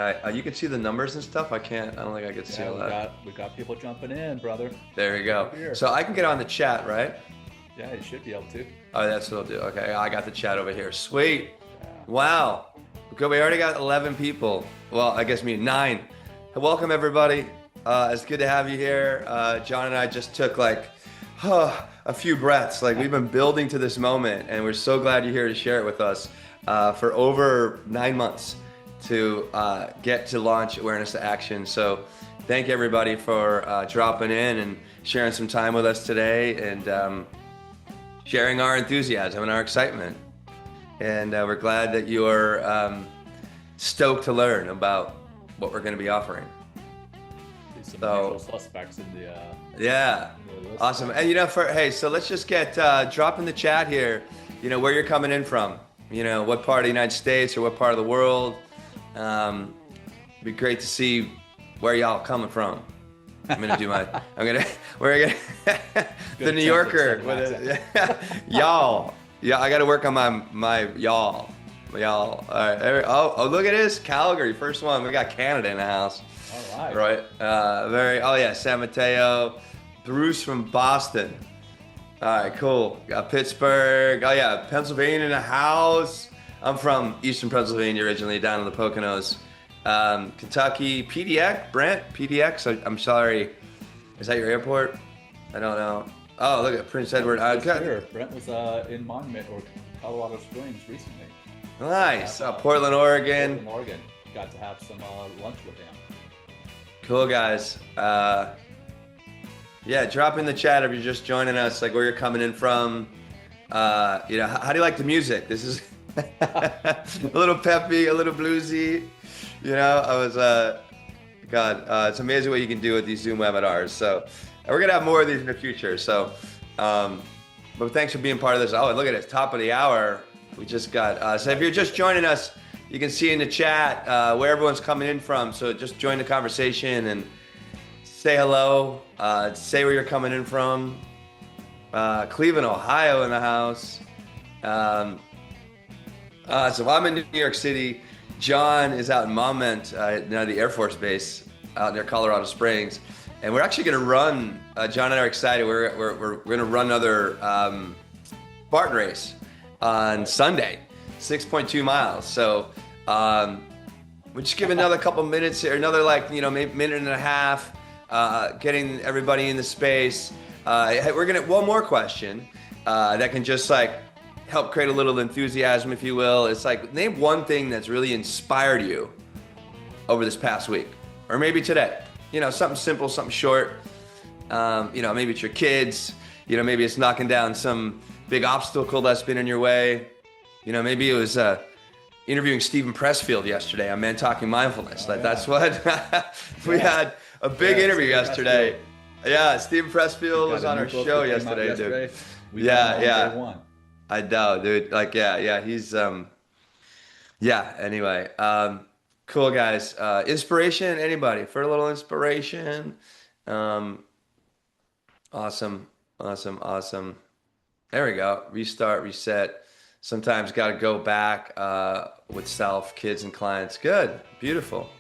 Okay, you can see the numbers and stuff. I can't. I don't think I can see Yeah, all that. we got people jumping in, brother. There we go. We're here. So I can get on the chat, right? Yeah, you should be able to. Oh, that's what I'll do. Okay, I got the chat over here. Sweet. Yeah. Wow. Good. We already got 11 people. Well, I guess me 9. Welcome everybody. It's good to have you here. John and I just took like a few breaths. Like we've been building to this moment, and we're so glad you're here to share it with us for over 9 months to get to launch Awareness to Action. So thank everybody for dropping in and sharing some time with us today, and sharing our enthusiasm and our excitement. And we're glad that you're stoked to learn about what we're going to be offering. Some usual suspects in the yeah, in the list. awesome. And hey, so let's just get drop in the chat here. Where you're coming in from. What part of the United States or what part of the world. It'd be great to see where y'all coming from. We're gonna the New Yorker with y'all. Yeah, I got to work on my y'all. All right. Oh, look at this, Calgary, first one. We got Canada in the house. All right. Right. Oh yeah, San Mateo. Bruce from Boston. All right, cool. Got Pittsburgh. Oh yeah, Pennsylvania in the house. I'm from Eastern Pennsylvania originally, down in the Poconos. Kentucky, Brent, PDX. I'm sorry. Is that your airport? I don't know. Oh, look at Prince Edward. Brent was in Monmouth or Colorado Springs recently. Nice. Portland, Oregon. Portland, Oregon. Got to have some lunch with him. Cool, guys. Yeah, drop in the chat if you're just joining us, like where you're coming in from. How do you like the music? This is a little peppy, a little bluesy. It's amazing what you can do with these Zoom webinars. So we're going to have more of these in the future. So, but thanks for being part of this. Oh, and look at it, top of the hour. We just got, so if you're just joining us, you can see in the chat where everyone's coming in from. So just join the conversation and say hello. Say where you're coming in from. Cleveland, Ohio in the house. So I'm in New York City. John is out in Monmouth, near the Air Force Base out near Colorado Springs. And we're actually going to run, John and I are excited, we're going to run another Spartan race on Sunday, 6.2 miles. So we'll just give another couple minutes here, another maybe minute and a half, getting everybody in the space. We're going to, one more question that can just help create a little enthusiasm, if you will. It's name one thing that's really inspired you over this past week, or maybe today. Something simple, something short. Maybe it's your kids. Maybe it's knocking down some big obstacle that's been in your way. Maybe it was interviewing Stephen Pressfield yesterday on Men Talking Mindfulness. That's what we had a big interview yesterday. Yeah, Stephen Pressfield was on our show yesterday, dude. Day one. I know, dude. He's anyway. Cool, guys. Inspiration, anybody? For a little inspiration. Awesome. There we go. Restart, reset. Sometimes got to go back with self, kids, and clients. Good. Beautiful.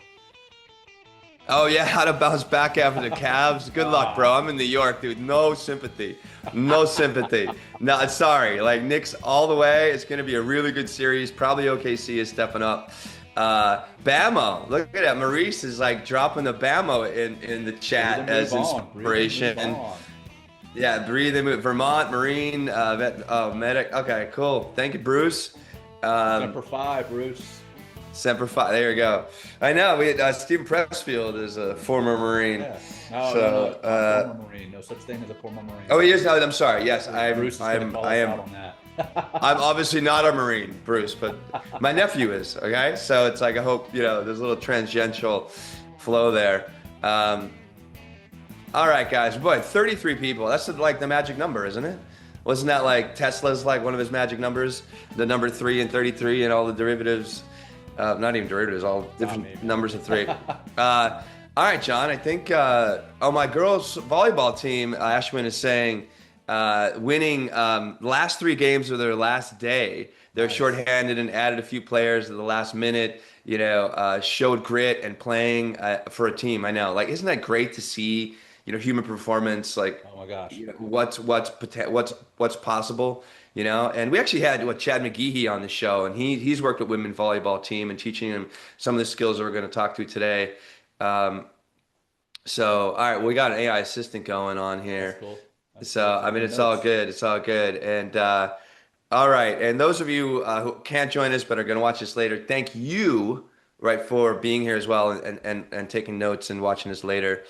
Oh, yeah. How to bounce back after the Cavs. Good luck, bro. I'm in New York, dude. No sympathy. No, sorry. Knicks all the way. It's going to be a really good series. Probably OKC is stepping up. Bamo. Look at that. Maurice is dropping the Bamo in the chat as inspiration. Yeah, breathe and move. Vermont, Marine, medic. Okay, cool. Thank you, Bruce. Semper Fi, Bruce. Semper Fi. There you go. I know. We had Stephen Pressfield is a former Marine. Yeah. No, former Marine. No such thing as a former Marine. Oh, he is. No, I'm sorry. Yes, I am. Out on that. I'm obviously not a Marine, Bruce, but my nephew is. Okay, so it's I hope there's a little tangential flow there. All right, guys. Boy, 33 people. That's the magic number, isn't it? Wasn't that Tesla's one of his magic numbers? The number 3 and 33 and all the derivatives. Not even derivatives, all different numbers of 3. All right, John. I think. My girls' volleyball team, Ashwin is saying winning last three games of their last day. They're Nice. shorthanded and added a few players at the last minute. Showed grit and playing for a team. I know, like, isn't that great to see? Human performance, like, Oh my gosh. what's possible. And we actually had Chad McGeehee on the show, and he's worked with women volleyball team and teaching them some of the skills that we're going to talk to today. Um, so, all right, we got an AI assistant going on That's here. cool. That's So, cool. I mean, Taking it's all notes. good. It's all good. And all right, and those of you who can't join us but are going to watch this later, thank you, right, for being here as well and taking notes and watching this later.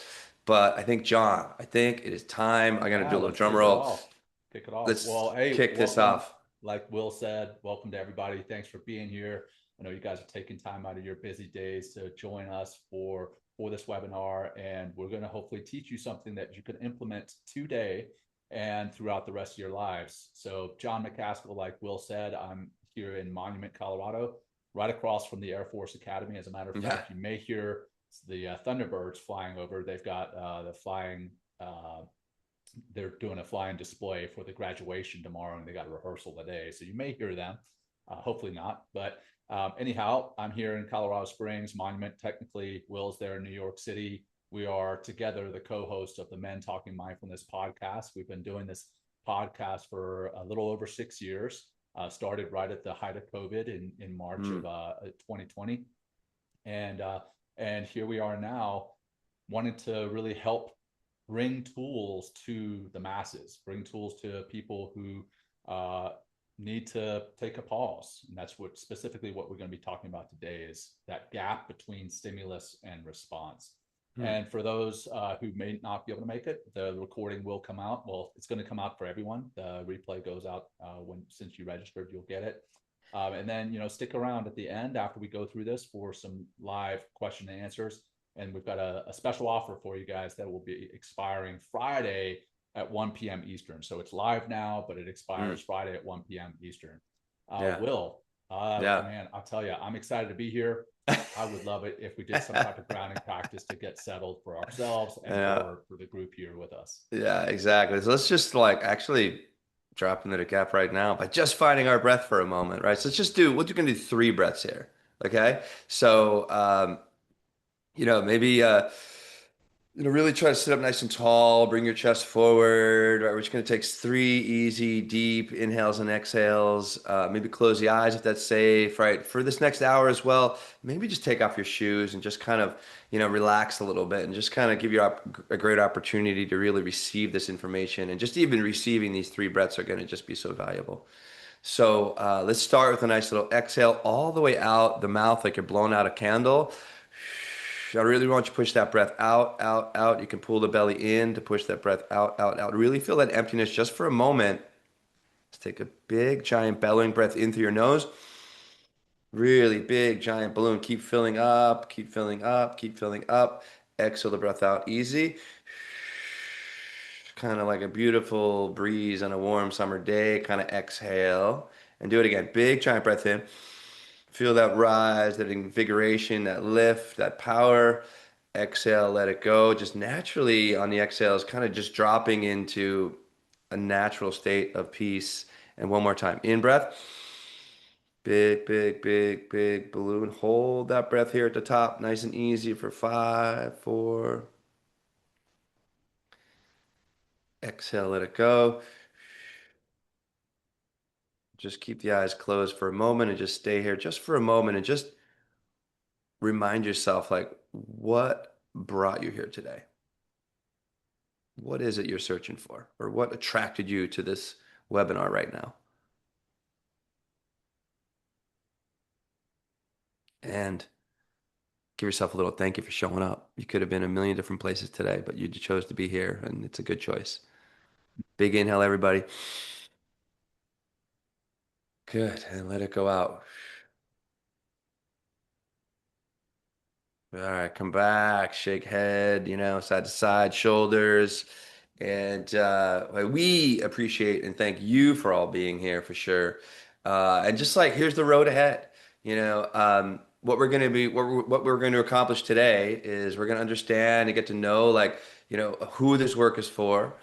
But I think, John, I think it is time. I'm going to Yeah, do a little let's drum kick it roll. off. Kick it off. Let's Well, hey, kick this welcome. off. Like Will said, welcome to everybody. Thanks for being here. I know you guys are taking time out of your busy days to join us for this webinar, and we're going to hopefully teach you something that you can implement today and throughout the rest of your lives. So, John McCaskill, like Will said, I'm here in Monument, Colorado, right across from the Air Force Academy. As a matter of Yeah. fact, you may hear the Thunderbirds flying over. They've got the flying. They're doing a flying display for the graduation tomorrow, and they got a rehearsal today. So you may hear them. Hopefully not. But anyhow, I'm here in Colorado Springs, Monument. Technically, Will's there in New York City. We are together the co-hosts of the Men Talking Mindfulness podcast. We've been doing this podcast for a little over 6 years. Started right at the height of COVID in March Hmm. of 2020, and here we are now, wanting to really help bring tools to the masses, bring tools to people who uh, need to take a pause. And that's what specifically what we're going to be talking about today is that gap between stimulus and response. Hmm. And for those who may not be able to make it, the recording will come out. Well, it's going to come out for everyone. The replay goes out since you registered, you'll get it. And then, stick around at the end after we go through this for some live question and answers. And we've got a special offer for you guys that will be expiring Friday at 1 p.m. Eastern. So it's live now, but it Hmm. expires Friday at 1 p.m. Eastern. Yeah. Will, Yeah. man, I'll tell you, I'm excited to be here. I would love it if we did some type of grounding practice to get settled for ourselves and Yeah. for the group here with us. Yeah, exactly. So let's just like actually drop into the gap right now by just finding our breath for a moment, right? So let's just do, we're going to do three breaths here. Okay. So, maybe, really try to sit up nice and tall, bring your chest forward, right? We're just going to take three easy, deep inhales and exhales. Maybe close the eyes if that's safe, right? For this next hour as well, maybe just take off your shoes and just kind of, relax a little bit and just kind of give you a great opportunity to really receive this information. And just even receiving these three breaths are going to just be so valuable. So let's start with a nice little exhale all the way out the mouth like you're blowing out a candle. I really want you to push that breath out, out, out. You can pull the belly in to push that breath out, out, out. Really feel that emptiness just for a moment. Let's take a big, giant bellowing breath in through your nose. Really big, giant balloon. Keep filling up, keep filling up, keep filling up. Exhale the breath out easy. Kind of like a beautiful breeze on a warm summer day. Kind of exhale and do it again. Big, giant breath in. Feel that rise, that invigoration, that lift, that power. Exhale, let it go. Just naturally on the exhales, kind of just dropping into a natural state of peace. And one more time. In breath. Big, big, big, big balloon. Hold that breath here at the top. Nice and easy for 5, 4. Exhale, let it go. Just keep the eyes closed for a moment and just stay here just for a moment and just remind yourself like what brought you here today? What is it you're searching for? Or what attracted you to this webinar right now? And give yourself a little thank you for showing up. You could have been a million different places today, but you chose to be here, and it's a good choice. Big inhale, everybody. Good. And let it go out. All right, come back, shake head, side to side, shoulders. And we appreciate and thank you for all being here for sure. And just like here's the road ahead. What we're going to accomplish today is we're going to understand and get to know like, who this work is for.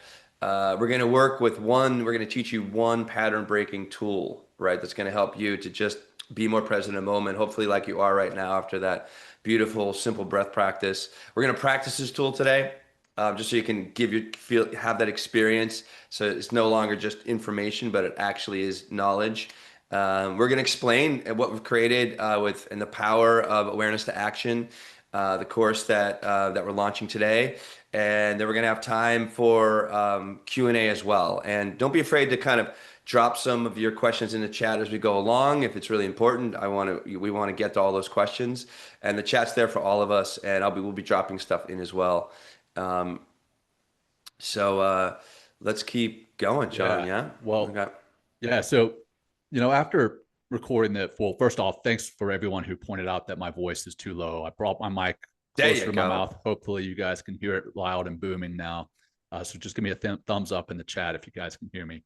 We're going to work with one, we're going to teach you one pattern breaking tool, right? That's going to help you to just be more present in the moment, hopefully, like you are right now after that beautiful, simple breath practice. We're going to practice this tool today, just so you can have that experience. So it's no longer just information, but it actually is knowledge. We're going to explain what we've created and the power of awareness to action, the course that we're launching today, and then we're going to have time for Q&A as well. And don't be afraid to kind of drop some of your questions in the chat as we go along. If it's really important, we want to get to all those questions, and the chat's there for all of us. And we'll be dropping stuff in as well. Um, so let's keep going, John. Yeah. Yeah. Well, Okay. yeah. So, after recording that, well, first off, thanks for everyone who pointed out that my voice is too low. I brought my mic There closer you to my go. mouth. Hopefully, you guys can hear it loud and booming now. So just give me a thumbs up in the chat if you guys can hear me.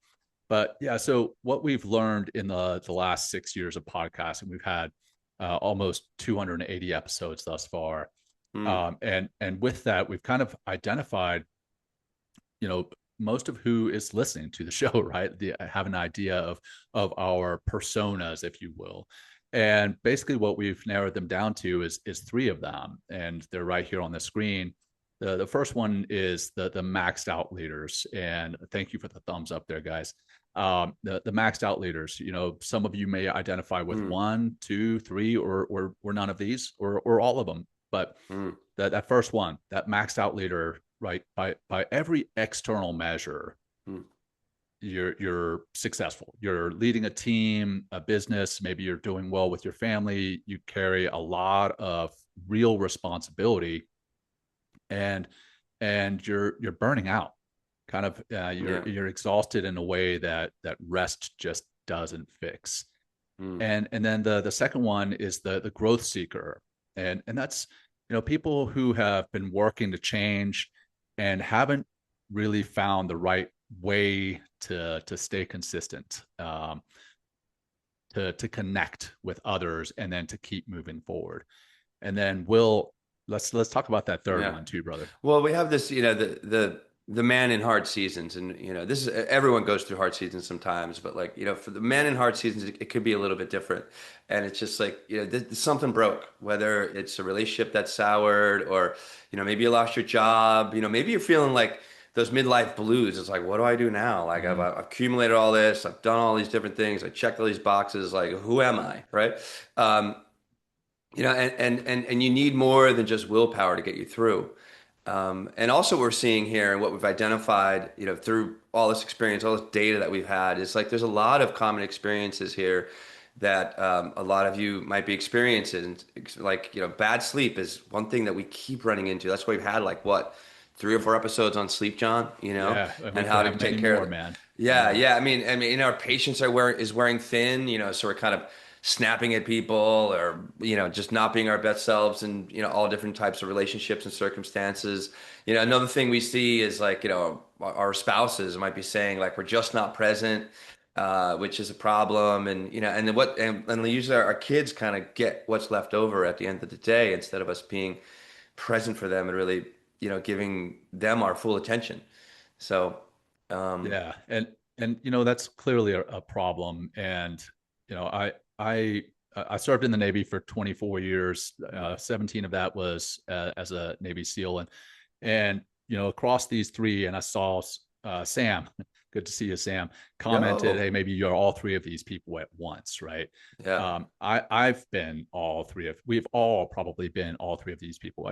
But yeah, so what we've learned in the last 6 years of podcasting, we've had almost 280 episodes thus far, Mm, and with that, we've kind of identified, you know, most of who is listening to the show, right? Have an idea of our personas, if you will. And basically what we've narrowed them down to is three of them, and they're right here on the screen. The first one is the maxed out leaders, and thank you for the thumbs up there, guys. The maxed out leaders, some of you may identify with mm, one, two, three, or none of these, or all of them. But mm, that first one, that maxed out leader, right? By every external measure, mm. you're successful. You're leading a team, a business. Maybe you're doing well with your family. You carry a lot of real responsibility, and you're burning out. Kind of, Yeah. you're exhausted in a way that rest just doesn't fix. Mm, And then the second one is the growth seeker, and that's, people who have been working to change and haven't really found the right way to stay consistent, to connect with others, and then to keep moving forward. And then let's talk about that third yeah. one too, brother. Well, we have this, the man in hard seasons, and this is everyone goes through hard seasons sometimes, but like for the man in hard seasons, it could be a little bit different, and it's just like something broke, whether it's a relationship that's soured, or maybe you lost your job, maybe you're feeling like those midlife blues. It's like, what do I do now? Like Mm, I've accumulated all this, I've done all these different things, I checked all these boxes, like who am I, right? Um, and you need more than just willpower to get you through. And also, what we're seeing here and what we've identified, through all this experience, all this data that we've had, is like there's a lot of common experiences here that a lot of you might be experiencing. Like, bad sleep is one thing that we keep running into. That's why we've had like what, 3 or 4 episodes on sleep, John, yeah, I and hope to how to have many take care of more, it. man. Yeah, Yeah. yeah. Our patience is wearing thin, so we're kind of snapping at people, or just not being our best selves in all different types of relationships and circumstances. Another thing we see is like our spouses might be saying like we're just not present, which is a problem. And and then usually our kids kind of get what's left over at the end of the day, instead of us being present for them and really giving them our full attention. So um Yeah, and that's clearly a problem. And I I served in the Navy for 24 years. 17 of that was as a Navy SEAL, and across these three, and I saw Sam. Good to see you, Sam. Commented, yo "Hey, maybe you're all three of these people at once, right?" yeah I've been all three of. We've all probably been all three of these people.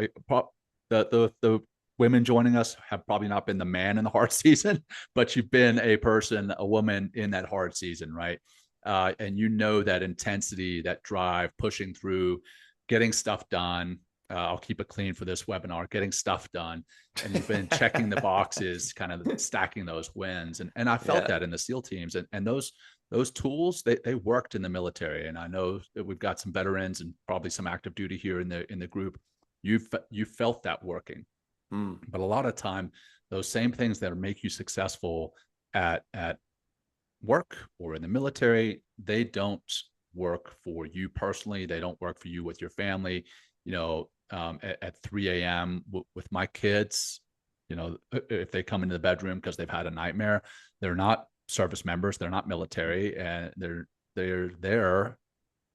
The women joining us have probably not been the man in the hard season, but you've been a person, a woman in that hard season, right? And that intensity, that drive, pushing through, getting stuff done. I'll keep it clean for this webinar, getting stuff done. And you've been checking the boxes, kind of stacking those wins. And I felt yeah that in the SEAL teams. And those tools, they worked in the military. And I know that we've got some veterans and probably some active duty here in the group. You felt that working. mm, But a lot of time, those same things that make you successful at work or in the military, they don't work for you personally. They don't work for you with your family. At 3 a.m. With my kids, if they come into the bedroom because they've had a nightmare, they're not service members, they're not military, and they're there,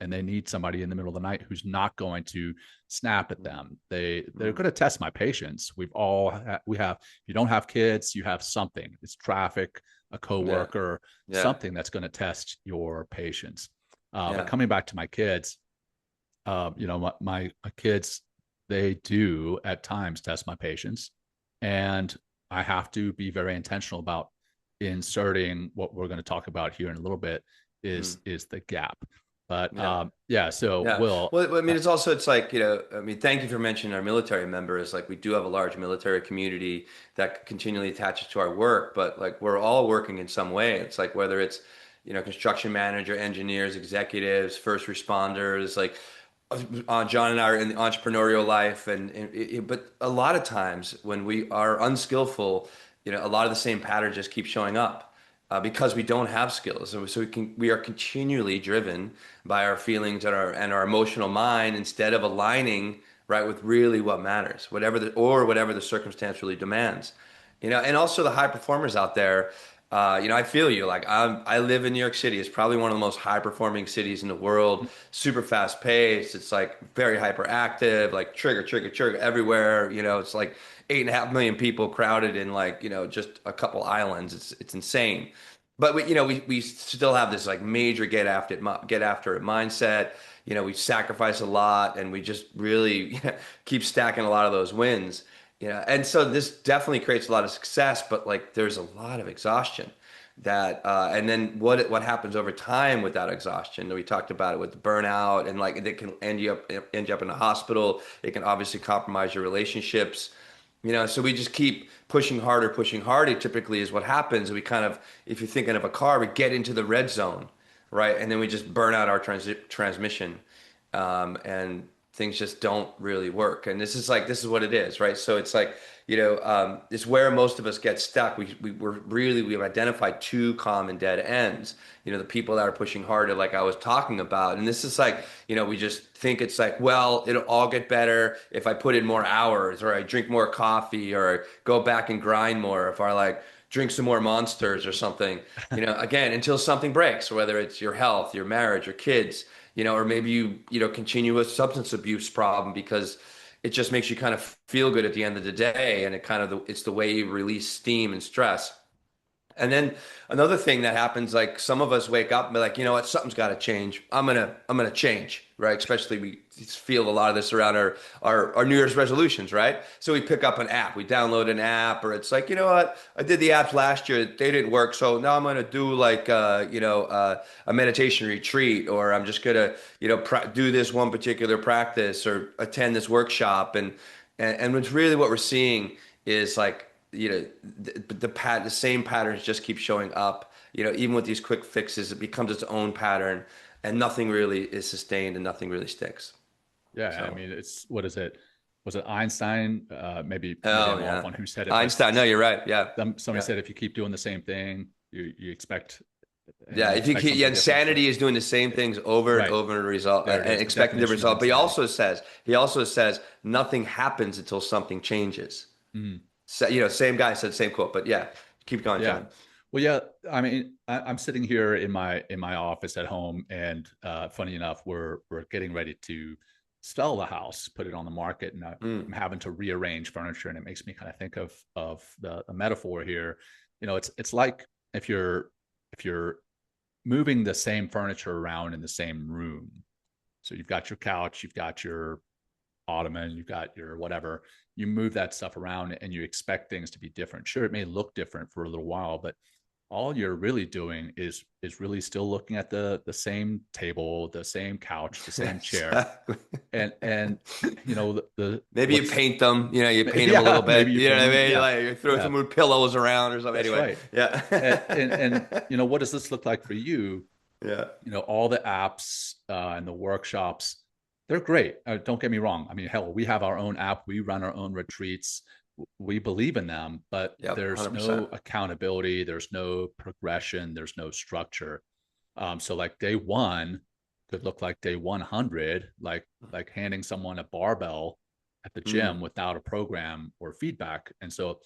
and they need somebody in the middle of the night who's not going to snap at them. They're going to test my patience. We have, if you don't have kids, you have something. It's traffic, a Yeah. coworker, Yeah. something that's going to test your patience. But Yeah. coming back to my kids, my kids, they do at times test my patience, and I have to be very intentional about inserting what we're going to talk about here in a little bit Mm. is the gap. But Yeah. yeah, so Yeah. Will, Well, I mean, it's also, it's like, I mean, thank you for mentioning our military members. Like, we do have a large military community that continually attaches to our work, but like, we're all working in some way. It's like, whether it's, construction manager, engineers, executives, first responders, like, John and I are in the entrepreneurial life, but a lot of times when we are unskillful, a lot of the same patterns just keep showing up because we don't have skills. So we are continually driven by our feelings and our emotional mind instead of aligning right with really what matters, whatever the circumstance really demands. And also the high performers out there. I feel you. Like, I live in New York City. It's probably one of the most high performing cities in the world. Super fast paced. It's like very hyperactive. Like trigger, trigger, trigger everywhere. It's like 8.5 million people crowded in like just a couple islands. It's insane. But we still have this like major get after it mindset. We sacrifice a lot, and we just really keep stacking a lot of those wins. And so this definitely creates a lot of success, but like there's a lot of exhaustion and then what happens over time with that exhaustion. We talked about it with burnout, and like it can end you up in a hospital. It can obviously compromise your relationships. So we just keep pushing harder, pushing harder. Typically is what happens. We kind of, if you're thinking of a car, we get into the red zone, right? And then we just burn out our transmission, and things just don't really work. And this is what it is, right? So it's like, it's where most of us get stuck. We've identified two common dead ends. The people that are pushing harder, like I was talking about. And this is like, we just think it's like, well, it'll all get better if I put in more hours, or I drink more coffee, or I go back and grind more, if I like drink some more monsters or something. Again, until something breaks, whether it's your health, your marriage, your kids, or maybe you continue a substance abuse problem because it just makes you kind of feel good at the end of the day, and it's the way you release steam and stress. And then another thing that happens, like some of us wake up and be like, you know what, something's got to change. I'm gonna change, right? Especially we feel a lot of this around our New Year's resolutions, right? So we pick up an app, we download an app, or it's like, you know what, I did the apps last year, they didn't work, so now I'm gonna do like a meditation retreat, or I'm just gonna do this one particular practice or attend this workshop, and it's really what we're seeing is like the same patterns just keep showing up. Even with these quick fixes, it becomes its own pattern, and nothing really is sustained, and nothing really sticks. yeah, I So, mean, it's what is it? Was it Einstein? Maybe oh I'm off yeah, on who said it, but Einstein. No, you're right. Yeah, somebody yeah, said if you keep doing the same thing, you expect yeah. If you keep, yeah, something different. So insanity is doing the same things over and right over and result there it and is, the expecting different definition of result. But insanity. he also says nothing happens until something changes. Mm. So, same guy said the same quote. But yeah, keep going, Yeah. John. Well, yeah. I mean, I'm sitting here in my office at home, and funny enough, we're getting ready to sell the house, put it on the market, and I'm Mm. having to rearrange furniture, and it makes me kind of think of the metaphor here. It's like if you're moving the same furniture around in the same room. So you've got your couch, you've got your ottoman, you've got your whatever. You move that stuff around and you expect things to be different. Sure, it may look different for a little while, but all you're really doing is really still looking at the same table, the same couch, the same chair, Exactly. and the Maybe you what's paint them, you paint them a little yeah, maybe bit, you you know paint what I them, mean? yeah, Like you throw yeah, some more pillows around or something. that's Anyway, right. yeah. And what does this look like for you? Yeah. All the apps and the workshops, they're great. Don't get me wrong. I mean, hell, we have our own app, we run our own retreats, we believe in them, but Yep, there's 100%. no accountability, there's no progression, there's no structure. So like day one could look like day 100, like handing someone a barbell at the Mm, gym without a program or feedback. And so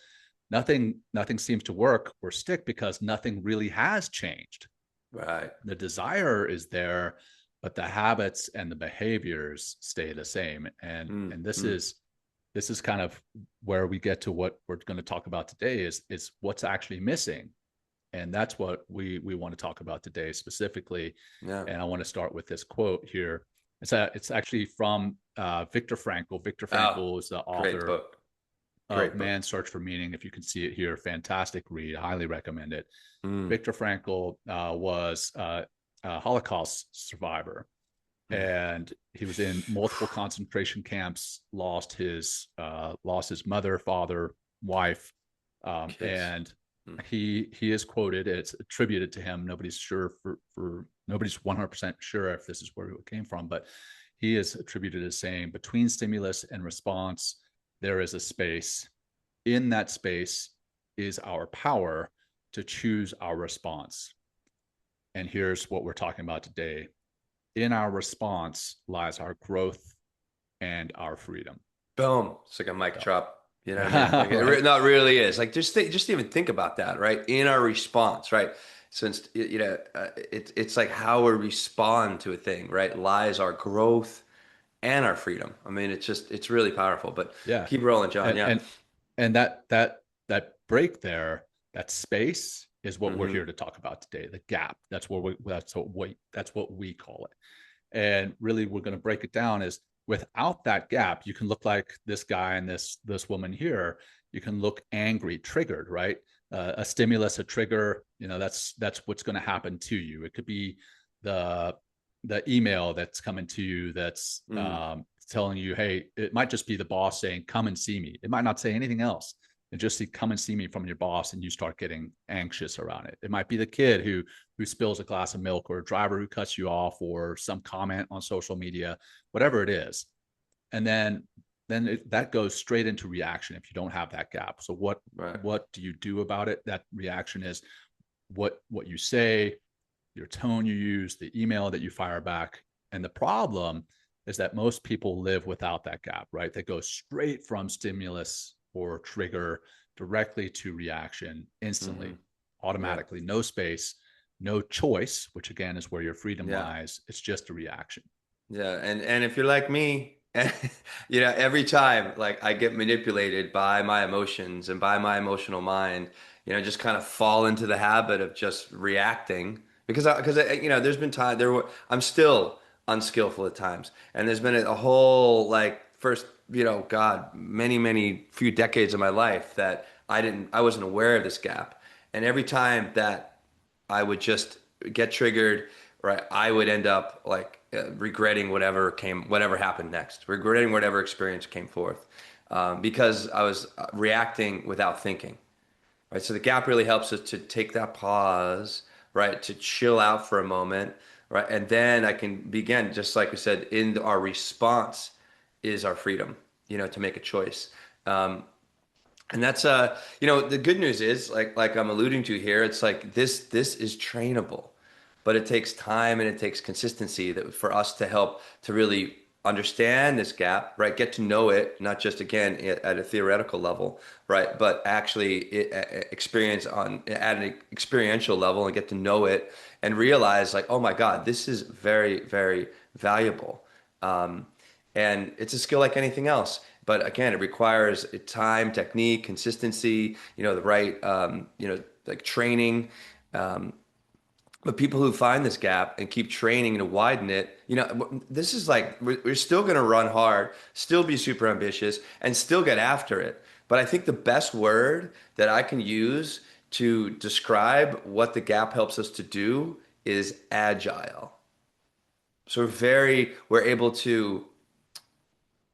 nothing seems to work or stick because nothing really has changed. Right. The desire is there, but the habits and the behaviors stay the same. And Mm. this is kind of where we get to what we're going to talk about today is what's actually missing. And that's what we want to talk about today specifically. Yeah. And I want to start with this quote here. It's actually from Viktor Frankl. Viktor Oh, Frankl is the great author book. of Great book. Man's Search for Meaning. If you can see it here, fantastic read. I highly recommend it. Mm. Viktor Frankl was a Holocaust survivor, Mm. and he was in multiple concentration camps. Lost his mother, father, wife, Kids. and Mm. he is quoted. It's attributed to him. Nobody's sure for nobody's 100% sure if this is where it came from, but he is attributed as saying, between stimulus and response, there is a space. In that space is our power to choose our response. And here's what we're talking about today. In our response lies our growth and our freedom. Boom. It's like a mic So, drop. You know what I mean? Like right? no, it really is. Like just even think about that, right? In our response, right? Since it's like how we respond to a thing, right? Lies our growth and our freedom. I mean, it's really powerful. But Yeah. keep rolling, John. And Yeah. and and that break there, that space is what we're Hmm. here to talk about today. The gap. That's what we call it. And really, we're going to break it down is without that gap, you can look like this guy and this woman here. You can look angry, triggered, right? A stimulus, a trigger, that's what's going to happen to you. It could be the email that's coming to you that's Mm. telling you, hey, it might just be the boss saying, come and see me. It might not say anything else. And just see, come and see me from your boss, and you start getting anxious around it. It might be the kid who spills a glass of milk, or a driver who cuts you off, or some comment on social media, whatever it is. And that goes straight into reaction if you don't have that gap. So Right. what do you do about it? That reaction is what you say, your tone you use, the email that you fire back. And the problem is that most people live without that gap, right? They go straight from stimulus or trigger directly to reaction Hmm. instantly, Yeah. automatically, no space, no choice, which again is where your freedom Yeah. lies. It's just a reaction. Yeah, and if you're like me, every time like I get manipulated by my emotions and by my emotional mind, just kind of fall into the habit of just reacting because there's been time I'm still unskillful at times, and there's been a whole like first God, many few decades of my life that I wasn't aware of this gap, and every time that I would just get triggered, right? I would end up like regretting whatever happened next, regretting whatever experience came forth, because I was reacting without thinking, right? So the gap really helps us to take that pause, right? To chill out for a moment, right? And then I can begin, just like we said, in our response is our freedom, to make a choice. And that's the good news is like I'm alluding to here, it's like this is trainable, but it takes time and it takes consistency that for us to help to really understand this gap, right? Get to know it, not just again at a theoretical level, right? But actually experience on at an experiential level and get to know it and realize like, oh my God, this is very, very valuable. Um, and it's a skill like anything else. But again, it requires time, technique, consistency, the right, like training. Um, but people who find this gap and keep training to widen it, this is like we're still going to run hard, still be super ambitious, and still get after it. But I think the best word that I can use to describe what the gap helps us to do is agile. So we're able to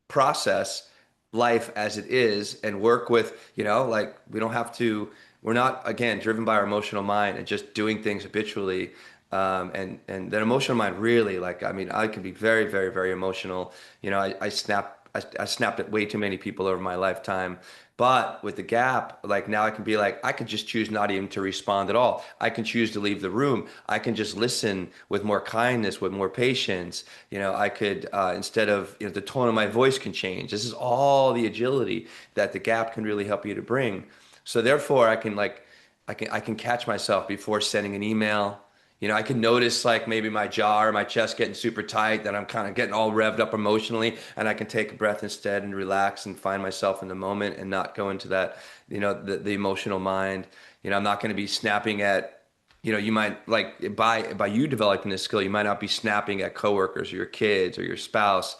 process life as it is and work with, like we don't have to, we're not, again, driven by our emotional mind and just doing things habitually. And that emotional mind really, like, I mean, I can be very, very, very emotional. I snapped at way too many people over my lifetime. But with the gap, like now I can be like, I could just choose not even to respond at all. I can choose to leave the room. I can just listen with more kindness, with more patience. I could, instead of, the tone of my voice can change. This is all the agility that the gap can really help you to bring. So therefore, I can catch myself before sending an email. You know, I can notice like maybe my jaw or my chest getting super tight, that I'm kind of getting all revved up emotionally, and I can take a breath instead and relax and find myself in the moment and not go into that, the emotional mind. I'm not going to be snapping at, you might like by you developing this skill, you might not be snapping at coworkers or your kids or your spouse.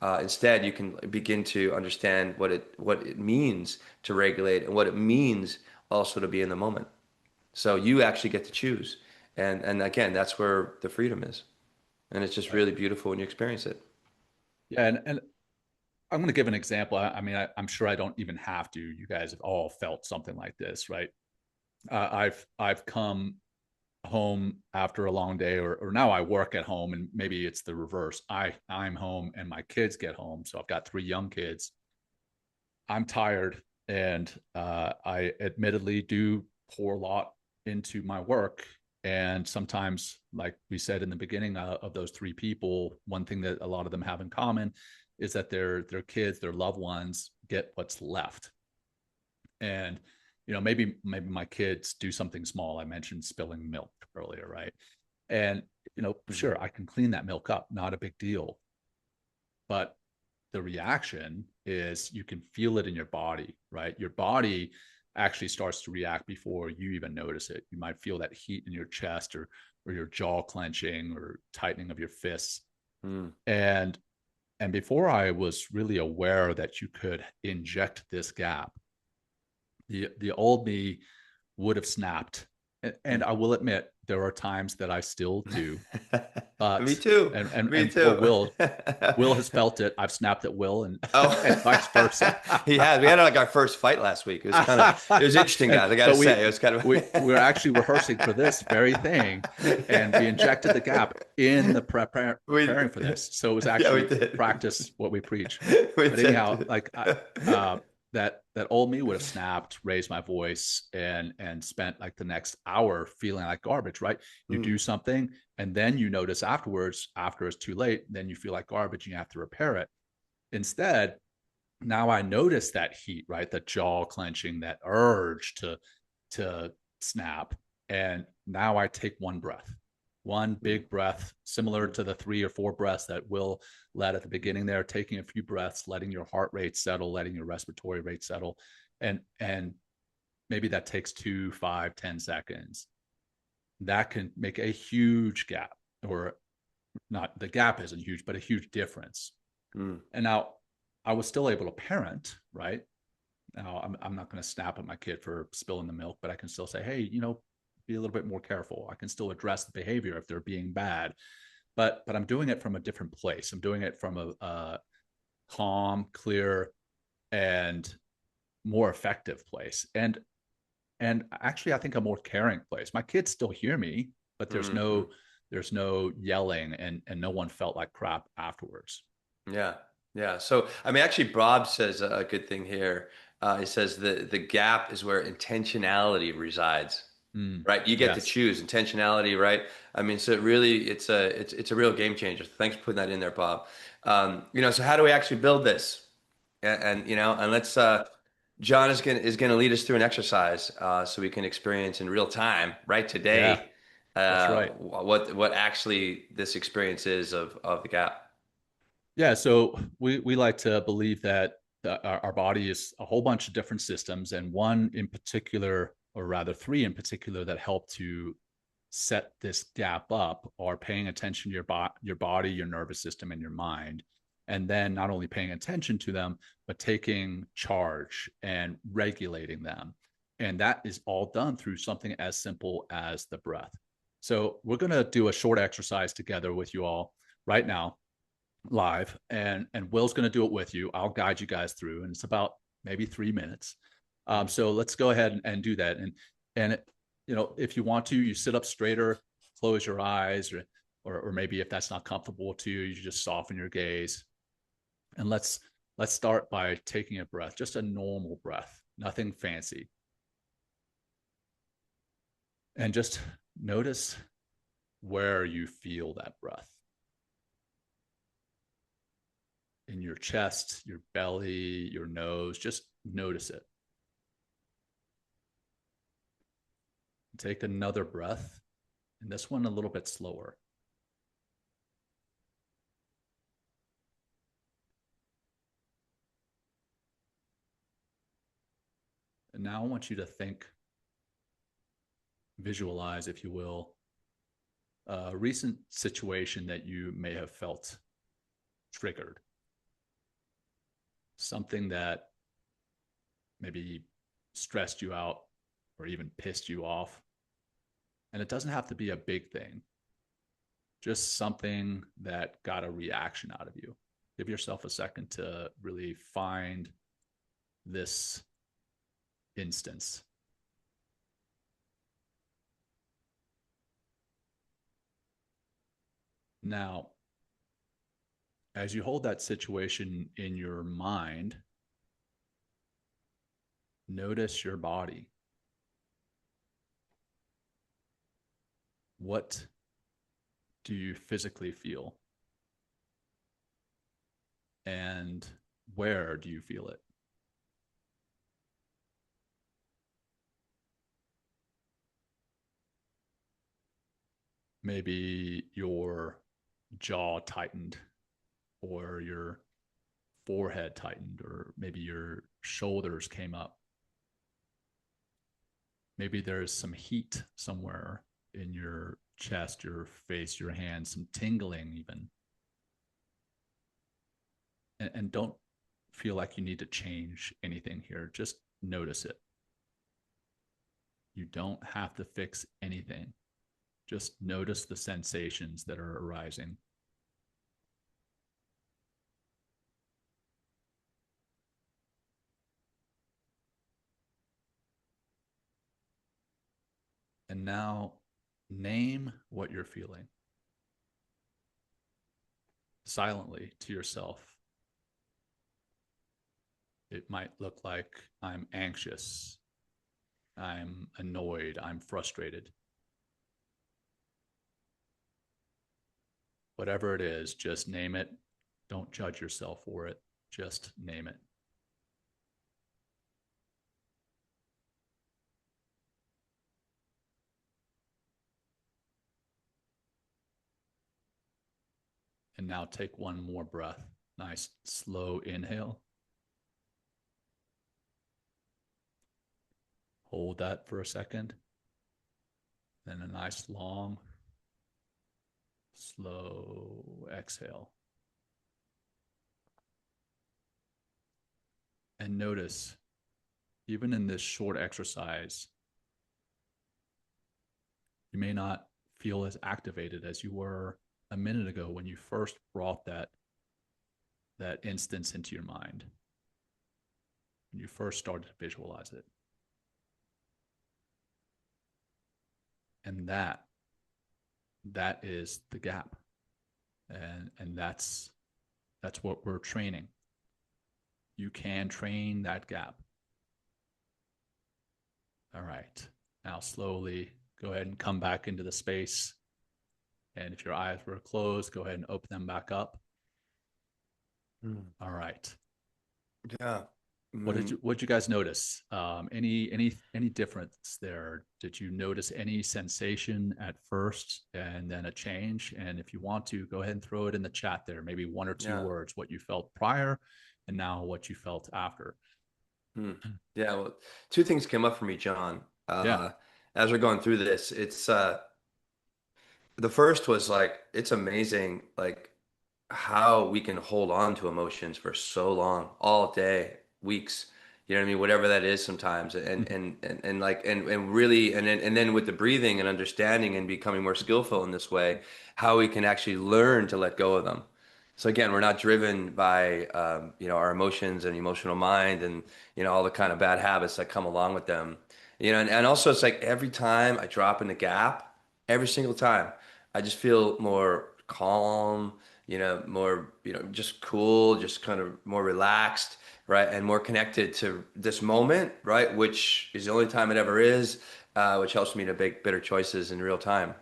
Instead, you can begin to understand what it means to regulate and what it means also to be in the moment. So you actually get to choose. And again, that's where the freedom is. And it's just Right. really beautiful when you experience it. Yeah, and I'm going to give an example. I mean, I'm sure I don't even have to. You guys have all felt something like this, right? I've come home after a long day, or now I work at home, and maybe it's the reverse. I'm home and my kids get home, so I've got 3 young kids. I'm tired, and I admittedly do pour a lot into my work. And sometimes, like we said in the beginning, of those 3 people, one thing that a lot of them have in common is that their kids, their loved ones, get what's left. And maybe my kids do something small. I mentioned spilling milk earlier, right? And Mhm. sure, I can clean that milk up, not a big deal. But the reaction is, you can feel it in your body, right? Your body actually starts to react before you even notice it. You might feel that heat in your chest, or your jaw clenching or tightening of your fists. Mm. And before I was really aware that you could inject this gap, the old me would have snapped. And I will admit, there are times that I still do. Me But too. Me and poor too. Will has felt it. I've snapped at Will, and Oh, and vice versa. he has. We had like our first fight last week. It was interesting, guys. I got to But say, it was kind we're actually of. rehearsing for this very thing, and we injected the gap in the We, preparing for this. So it was yeah, we actually did. practice what we preach. We But anyhow, did. like that old me would have snapped, raised my voice, and spent like the next hour feeling like garbage, right? You Mm, do something, and then you notice afterwards, after it's too late, then you feel like garbage and you have to repair it. Instead, now I notice that heat, right? The jaw clenching, that urge to snap. And now I take one breath, one mm, big breath, similar mm, to the 3 or 4 breaths that Will led at the beginning there, taking a few breaths, letting your heart rate settle, letting your respiratory rate settle. And maybe that takes 2, 5, 10 seconds. That can make a huge gap, or not, the gap isn't huge, but a huge difference. mm. And now I was still able to parent, right? Now I'm not going to snap at my kid for spilling the milk, but I can still say, hey, be a little bit more careful. I can still address the behavior if they're being bad, but I'm doing it from a different place. I'm doing it from a calm, clear, and more effective place. And actually, I think a more caring place. My kids still hear me, but Mm-hmm. there's no yelling, and no one felt like crap afterwards. Yeah, yeah. So, I mean, actually, Bob says a good thing here. He says the gap is where intentionality resides, Mm, right? You get to yes. choose intentionality, right? I mean, so it really, it's a real game changer. Thanks for putting that in there, Bob. So how do we actually build this? And let's John is gonna lead us through an exercise so we can experience in real time, right Yeah, today, that's right. what actually this experience is of the gap. Yeah, so we like to believe that our body is a whole bunch of different systems, and one in particular, or rather 3 in particular, that help to set this gap up are paying attention to your body, your nervous system, and your mind. And then not only paying attention to them, but taking charge and regulating them. And that is all done through something as simple as the breath. So we're going to do a short exercise together with you all right now, live, and Will's going to do it with you. I'll guide you guys through, and it's about maybe 3 minutes. Mm. So let's go ahead and do that. And if you want to, you sit up straighter, close your eyes, or maybe if that's not comfortable to you, you just soften your gaze. And let's start by taking a breath, just a normal breath, nothing fancy, and just notice where you feel that breath, in your chest, your belly, your nose. Just notice it. Take another breath, and this one a little bit slower. And now I want you to think, visualize, if you will, a recent situation that you may have felt triggered, something that maybe stressed you out or even pissed you off. And it doesn't have to be a big thing, just something that got a reaction out of you. Give yourself a second to really find this instance. Now, as you hold that situation in your mind, notice your body. What do you physically feel? And where do you feel it? Maybe your jaw tightened, or your forehead tightened, or maybe your shoulders came up. Maybe there's some heat somewhere in your chest, your face, your hands, some tingling even. And don't feel like you need to change anything here. Just notice it. You don't have to fix anything. Just notice the sensations that are arising. And now name what you're feeling silently to yourself. It might look like I'm anxious, I'm annoyed, I'm frustrated. Whatever it is, just name it. Don't judge yourself for it. Just name it. And now take one more breath. Nice, slow inhale. Hold that for a second. Then a nice, long, slow exhale. And notice, even in this short exercise, you may not feel as activated as you were a minute ago when you first brought that instance into your mind, when you first started to visualize it. And that is the gap. And that's what we're training. You can train that gap. All right. Now slowly go ahead and come back into the space. And if your eyes were closed, go ahead and open them back up. All right. Yeah. What did you guys notice? Any difference there? Did you notice any sensation at first and then a change? And if you want to, go ahead and throw it in the chat there. Maybe one or two Yeah. words, what you felt prior and now what you felt after. Yeah. Well, two things came up for me, John. Yeah. As we're going through this, it's the first was like it's amazing, like how we can hold on to emotions for so long, all day, weeks, you know what I mean? Whatever that is sometimes. And like and really and then with the breathing and understanding and becoming more skillful in this way, how we can actually learn to let go of them. So again, we're not driven by our emotions and emotional mind and all the kind of bad habits that come along with them. And also it's like every time I drop in the gap, every single time, I just feel more calm, more, just cool, just kind of more relaxed, right? And more connected to this moment, right? Which is the only time it ever is, which helps me to make better choices in real time.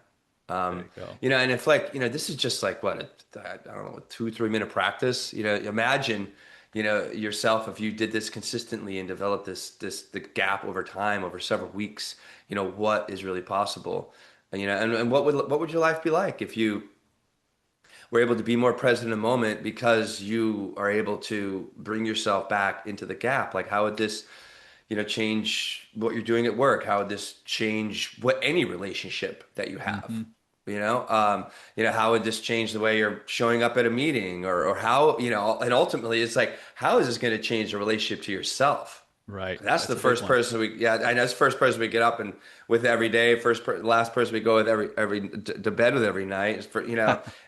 There you go. And if like, this is just like what, I don't know, 2, 3 minute practice, imagine, yourself, if you did this consistently and developed the gap over time, over several weeks, what is really possible. And what would your life be like if you were able to be more present in the moment because you are able to bring yourself back into the gap? Like, how would this, change what you're doing at work? How would this change any relationship that you have? Hmm. How would this change the way you're showing up at a meeting, or how, and ultimately it's like, how is this going to change the relationship to yourself? Right. That's the That's a big first one. person I know it's the first person we get up and with every day, last person we go with every to bed with every night,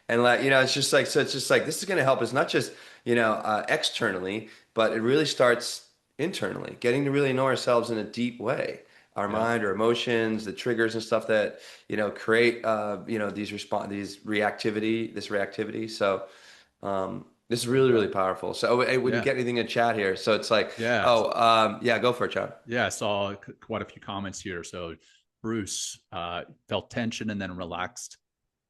and like, it's just like, so it's just like, this is going to help us not just, externally, but it really starts internally, getting to really know ourselves in a deep way, our Yeah. mind, our emotions, the triggers and stuff that, create, this reactivity. So, this is really, really Right. powerful. So we didn't Yeah. get anything in chat here. So it's like, Yeah. oh, yeah, go for it, John. Yeah. I saw quite a few comments here. So Bruce felt tension and then relaxed.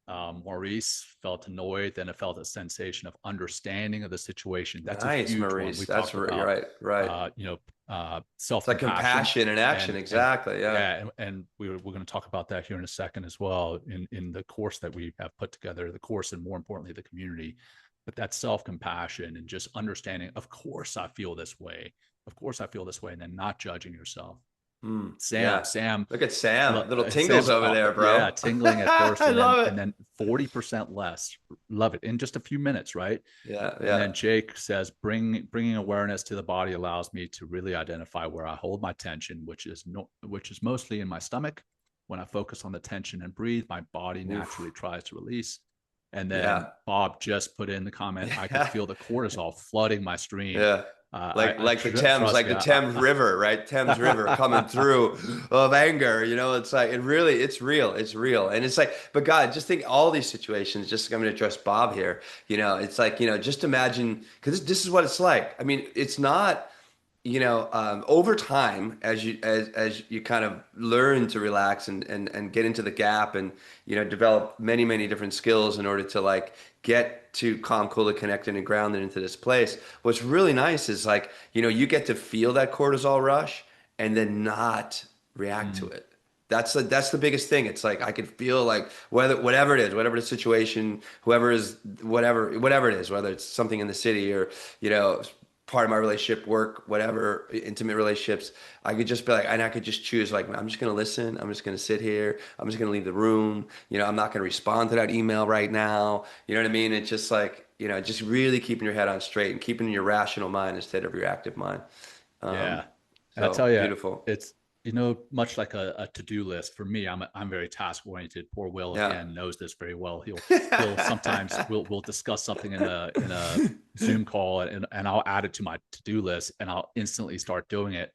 Maurice felt annoyed, then it felt a sensation of understanding of the situation. That's a Nice, huge one. Maurice. We That's talked you're about, right, right. It's like self-compassion, compassion in action. and Exactly. Yeah. yeah, and we're going to talk about that here in a second as well in the course that we have put together, the course, and more importantly, the community. But that self-compassion and just understanding, of course I feel this way. Of course I feel this way, and then not judging yourself. Sam, Yeah. Sam Look at Sam. Little tingles Sam's, over there, yeah, bro. tingling at first, I love and it. then 40% less. Love it in just a few minutes, right? Yeah. And Yeah. then Jake says, bringing awareness to the body allows me to really identify where I hold my tension, which is mostly in my stomach. When I focus on the tension and breathe, my body naturally Oof. tries to release. And then Yeah. Bob just put in the comment, I could Yeah. feel the cortisol flooding my stream. Yeah. I trust Like me. the Thames River, right? Thames River coming through of anger. It's like, it's real. It's real. And it's like, but God, just think all these situations, just I'm going to address Bob here. It's like, just imagine, because this is what it's like. I mean, it's not, over time, as you kind of learn to relax and get into the gap, and develop many, many different skills in order to like get to calm, cool, and connected and grounded into this place. What's really nice is like, you get to feel that cortisol rush and then not react to Mm, it. That's the biggest thing. It's like I could feel like whatever it is, whatever the situation, whoever is whatever it is, whether it's something in the city or, you know part of my relationship, work, whatever, intimate relationships, I could just be like, and I could just choose, like, I'm just going to listen. I'm just going to sit here. I'm just going to leave the room. I'm not going to respond to that email right now. You know what I mean? It's just like, just really keeping your head on straight and keeping your rational mind instead of your active mind. Um, yeah. And I so tell you, beautiful. it's, much like a to-do list for me. I'm very task oriented. Poor Will Yeah. again knows this very well. He'll sometimes we'll discuss something in a Zoom call, and I'll add it to my to-do list and I'll instantly start doing it.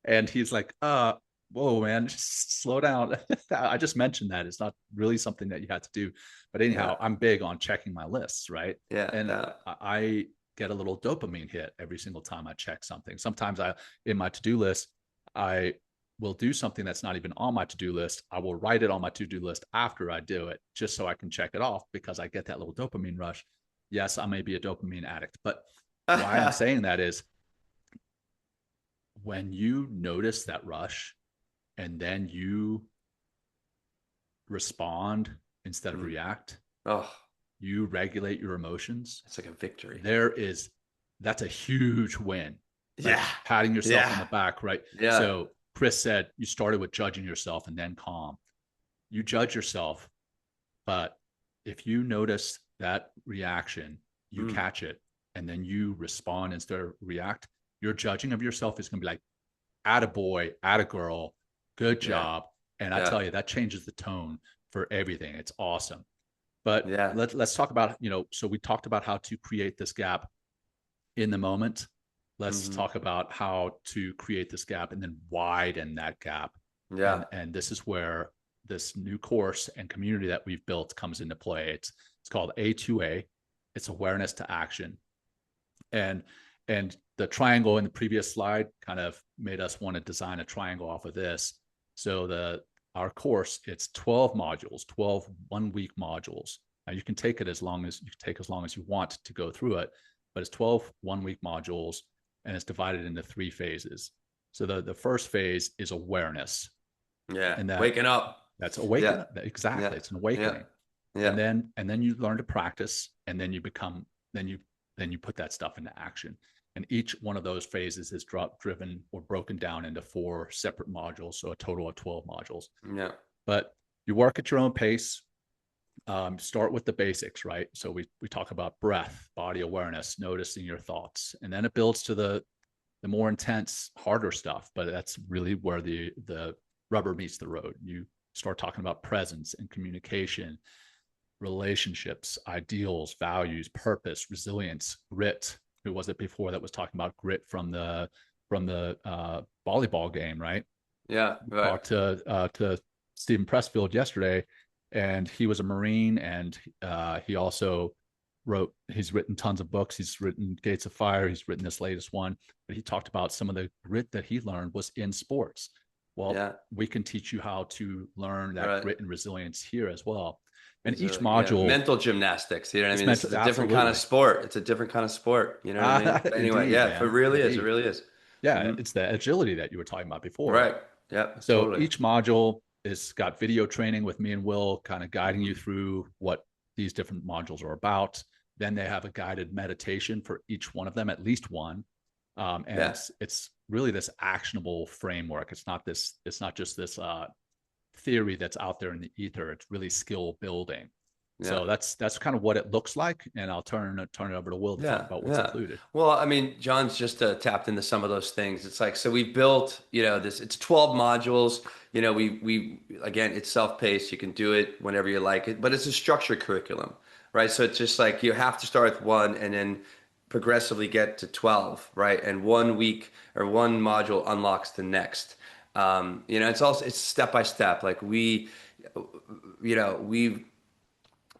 And he's like, whoa, man, just slow down. I just mentioned that it's not really something that you had to do. But Yeah. anyhow, I'm big on checking my lists, right? Yeah. And Yeah. I get a little dopamine hit every single time I check something. Sometimes in my to-do list, I will do something that's not even on my to-do list. I will write it on my to-do list after I do it, just so I can check it off because I get that little dopamine rush. Yes, I may be a dopamine addict, but why I'm saying that is when you notice that rush and then you respond instead of Mm. react, Oh, you regulate your emotions. it's like a victory. That's a huge win, like Yeah. patting yourself on Yeah. the back, right? Yeah. So Chris said you started with judging yourself and then calm. You judge yourself, but if you notice that reaction, you Mm. catch it, and then you respond instead of react, your judging of yourself is going to be like, attaboy, attagirl, good Yeah. job. And I Yeah. tell you, that changes the tone for everything. It's awesome. But Yeah. let's talk about, so we talked about how to create this gap in the moment. Let's Hmm. talk about how to create this gap and then widen that gap. Yeah. And this is where this new course and community that we've built comes into play. It's called A2A. It's awareness to action. And the triangle in the previous slide kind of made us want to design a triangle off of this. So our course, it's 12 modules, 12 1-week modules. Now you can take as long as you want to go through it, but it's 12 1 week modules, and it's divided into 3 phases. So the first phase is awareness, Yeah. and Waking up. that's Yeah. awakening. Yeah. Exactly, it's an Yeah. awakening. Yeah. And then you learn to practice, and then you become then you put that stuff into action. And each one of those phases is driven or broken down into 4 separate modules, so a total of 12 modules. Yeah. But you work at your own pace. Start with the basics, right? So we talk about breath, body awareness, noticing your thoughts, and then it builds to the more intense, harder stuff. But that's really where the rubber meets the road. You start talking about presence and communication, relationships, ideals, values, purpose, resilience, grit. Who was it before that was talking about grit from the volleyball game, right? Yeah. Right. Talked to Stephen Pressfield yesterday, and he was a Marine, and he also he's written tons of books. He's written Gates of Fire. He's written this latest one, but he talked about some of the grit that he learned was in sports. Well, Yeah. we can teach you how to learn that Right. grit and resilience here as well. And These each are, yeah, module mental gymnastics. You know what I is mean? meant This to is a different kind of absolutely, sport. It's a different kind of sport. You know what I mean? Anyway, indeed, yeah, it man, really is. It indeed. really is. Yeah, Hmm. it's the agility that you were talking about before. Right. Yep. So Totally. each module is got video training with me and Will, kind of guiding you Hmm. through what these different modules are about. Then they have a guided meditation for each one of them, at least one. And Yeah. it's really this actionable framework. It's not just this theory that's out there in the ether. It's really skill building. Yeah. So that's kind of what it looks like. And I'll turn it over to Will to talk Yeah, about what's yeah. included. Well, I mean, John's just tapped into some of those things. It's like, so we've built, this, it's 12 modules. We again, it's self-paced. You can do it whenever you like it, but it's a structured curriculum, right? So it's just like you have to start with one and then progressively get to 12, right? And 1 week or one module unlocks the next. It's step by step. Like you know,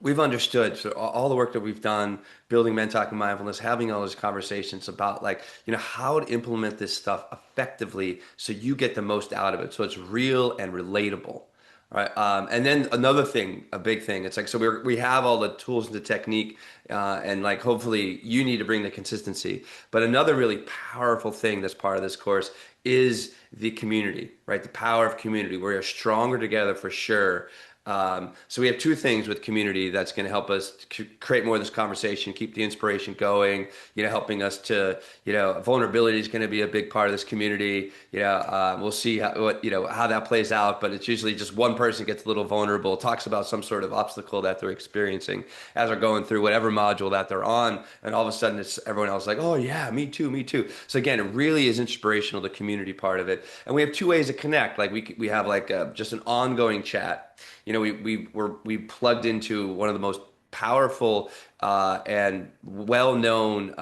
we've understood so all the work that we've done building mentality and mindfulness, having all those conversations about like how to implement this stuff effectively so you get the most out of it, so it's real and relatable, right? And then another thing, a big thing, it's like, so we have all the tools and the technique, and like hopefully you need to bring the consistency, but another really powerful thing that's part of this course is the community, right? The power of community. We're stronger together for sure. So we have two things with community that's going to help us create more of this conversation, keep the inspiration going, helping us to, vulnerability is going to be a big part of this community. We'll see how that plays out, but it's usually just one person gets a little vulnerable, talks about some sort of obstacle that they're experiencing as they're going through whatever module that they're on. And all of a sudden it's everyone else like, oh yeah, me too, me too. So again, it really is inspirational, the community part of it. And we have two ways to connect. Like we have like just an ongoing chat. We plugged into one of the most powerful and well-known